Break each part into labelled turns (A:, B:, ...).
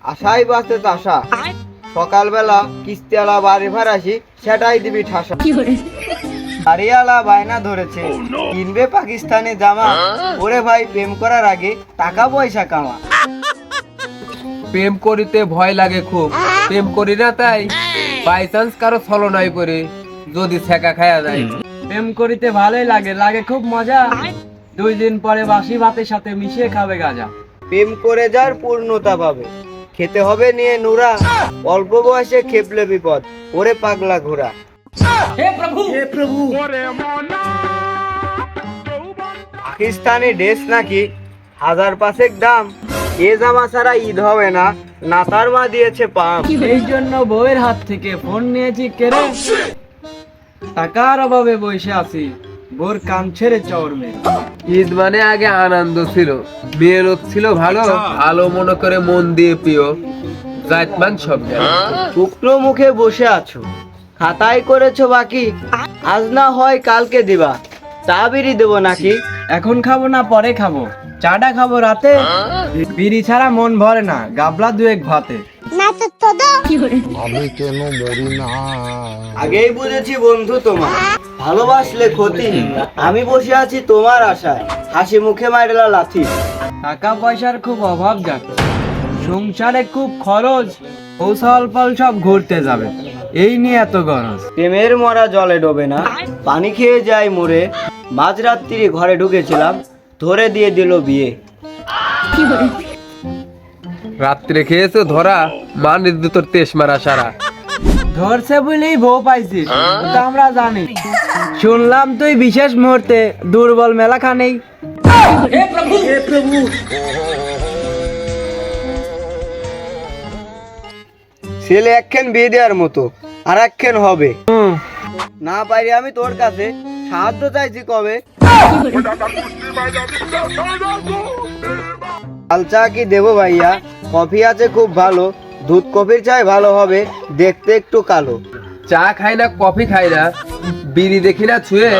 A: আশাই বাঁচতে তাসা, সকালবেলা কিস্তিওয়ালা বাড়ি ভাড় আসি সেটাই দিবি ঠাসা। বাড়িওয়ালা বায়না ধরেছে কিনবে পাকিস্তানি জামা, ওরে ভাই প্রেম করার আগে টাকা পয়সা কামা।
B: প্রেম করিতে ভয় লাগে খুব, প্রেম করি না তাই বাই চান্স কারো ছলনায় পড়ে যদি ছেঁকা খায়া যায়।
C: প্রেম করিতে ভালোই লাগে, লাগে খুব মজা, 2 দিন পরে বাসি ভাতের সাথে মিশিয়ে খাবে গাঁজা।
A: প্রেম করে যার পূর্ণতা পাবে, খেতে হবে নিয়ে নুরা, অল্প বয়সে খেপলে বিপদ, ওরে পাগলা ঘোরা। পাকিস্তানি ড্রেস নাকি 1000 দাম, এ জামা ছাড়া ঈদ হবে না, নাতার মা দিয়েছে পাম।
C: এই জন্য বউয়ের হাত থেকে ফোন নিয়েছি কেড়ে, টাকার অভাবে বসে আছি, বোর কান ছেড়ে চর মেরে।
B: ঈদ মানে আগে আনন্দ ছিল, মেয়ে লোক ছিল ভালো, ভালো মনে করে মন দিয়ে প্রিয় জাতমান সব গেল।
A: শুকনো মুখে বসে আছো, খাতায় করেছো বাকি, আজ না হয় কালকে দিবা, চা বিড়ি দেবো নাকি?
C: এখন খাবো না পরে খাবো, চাটা খাবো রাতে, বিড়ি ছাড়া মন ভরে না, গাবলা 2-1 ভাতে।
D: আমি কেন মরি না?
A: আগেই বুঝেছি বন্ধু তোমার, ভালোবাসলে ক্ষতি, আমি বসে আছি তোমার আশায়, হাসি মুখে মারলা লাথি।
C: টাকা পয়সার খুব অভাব যাচ্ছে, সংসারে খুব খরচ, কৌশল ফল সব ঘুরতে যাবে, এই নিয়ে এত গরজ।
A: প্রেমের মরা জলে ডোবে না, পানি খেয়ে যায় মরে, মাঝরাত্রি ঘরে ঢুকেছিলাম, ধরে দিয়ে দিল বিয়ে।
B: রাত্রে খেয়েছো ধরা, মান তোর তেস মারা সারা।
C: ধরছে বলেই বউ পাইছিস, ওটা আমরা জানি। শুনলাম তুই বিশেষ মুহূর্তে দুর্বল মেলা খানেই।
A: ছেলে একখান বিয়ে দেওয়ার মতো, আর একখান হবে না পারি আমি তোর কাছে সাহায্য চাইছি কবে। লাল চা কি দেবো ভাইয়া? কফি আছে খুব ভালো, দুধ কফির চাই ভালো হবে, দেখতে একটু কালো।
B: চা খাই না কফি খাই না, বিড়ি দেখি না ছুঁয়ে,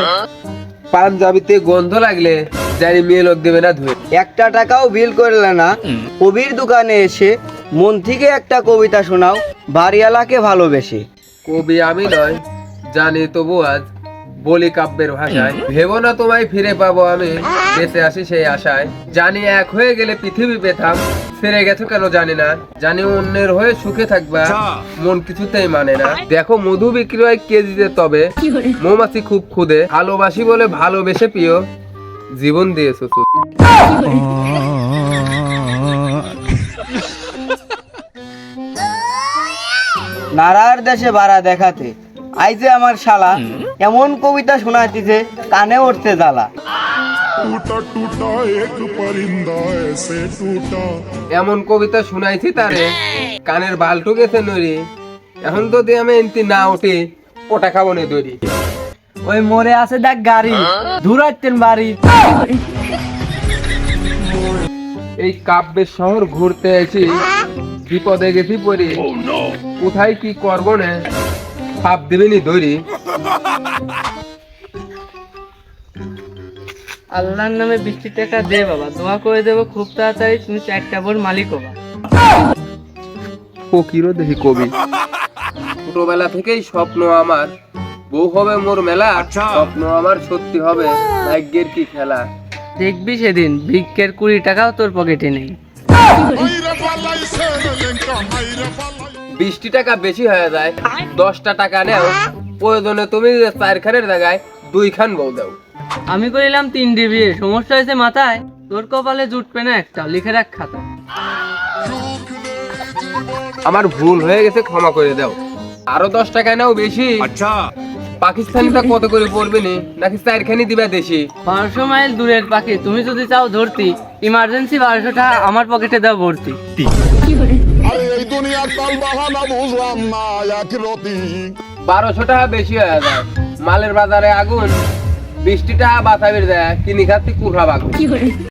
B: পাঞ্জাবিতে গন্ধ লাগলে জানি মেয়ে লোক দেবে না ধুয়ে।
A: 1 টাকাও বিল করলে না, কবির দোকানে এসে মন থেকে একটা কবিতা শোনাও, বাড়িওয়ালাকে ভালোবেসে।
B: কবি আমি নয় জানি তবু আজ বলি কাব্যের ভাষায়, ভেবো না তোমায় ফিরে পাবো আমি, বেঁচে আসি সেই আশায়। জানি এক হয়ে গেলে পৃথিবী পেতাম, ফিরে গেছো কেন জানি না, জানি অন্যের হয়ে সুখে থাকবা, মন কিছুতেই মানে না। দেখো মধু বিক্রি হয় কেজিতে, তবে মৌমাছি খুব খুদে, ভালোবাসি বলে ভালোবেসে প্রিয় জীবন দিয়েছো তুই।
A: নারার দেশে বাড়া দেখাতে আইজে আমার শালা, এমন কবিতা শোনাইতেছে কানে উঠতে জ্বালা।
D: टूटा टूटा एक परिंदा ऐसे टूटा।
B: এমন কবিতা শুনাইছি তারে, কানের বালটু গেছে নড়ি, এখন তো দিয়ে আমি এনতি না উঠি ওটা খাবো নে দড়ি।
C: ওই মোড়ে আছে দেখ গাড়ি, দূরাইতেন বাড়ি।
B: এই কাব্যের শহর ঘুরতে এসি, বিপদে গেছি পড়ি, কোথায় কি করবো না ভাব দিবেনি দড়ি।
E: আল্লাহর নামে 20 টাকা দে বাবা, দোয়া করে দেবো খুব তাড়াতাড়ি তুমি 4টা বোর মালিক হবা।
B: ফকিরও দেখি কবি, ছোটবেলা থেকেই স্বপ্ন আমার, বউ হবে মোর মেলা, স্বপ্ন আমার সত্যি হবে, ভাগ্যের কি খেলা।
E: দেখবি সেদিন ভিক্ষের 20 টাকাও তোর পকেটে নেই।
B: 20 টাকা বেশি হয়ে যায়, 10টা টাকা নেও, প্রয়োজনে তুমি 4 খানের জায়গায় 2 খান বউ দাও।
E: আমি করিলাম 3 বিয়ে, সমস্যা হয়েছে মাথায়, তোর কপালে জুটবে না একটা, লিখে রাখ খাতা।
B: আমার ভুল হয়ে গেছে, ক্ষমা করে দাও। আরো 10 টাকা নাও বেশি। আচ্ছা পাকিস্তানিটা কত করে পড়বে নি, নাকি 4 খানি দিবা দেশি?
E: 1200 মাইল দূরের পাখি, তুমি যদি চাও ধরতি, ইমার্জেন্সি 1200 টাকা আমার পকেটে দাও ভর্তি।
D: আরে এই দুনিয়ার তাল বাহানা বুঝলাম না, একরতি
B: 1200 টাকা বেশি হয়ে যায়, মালের বাজারে আগুন, 20 টাকা বাঁচাবির দেয়, কিনি খাচ্ছি কুড়া বাগুন।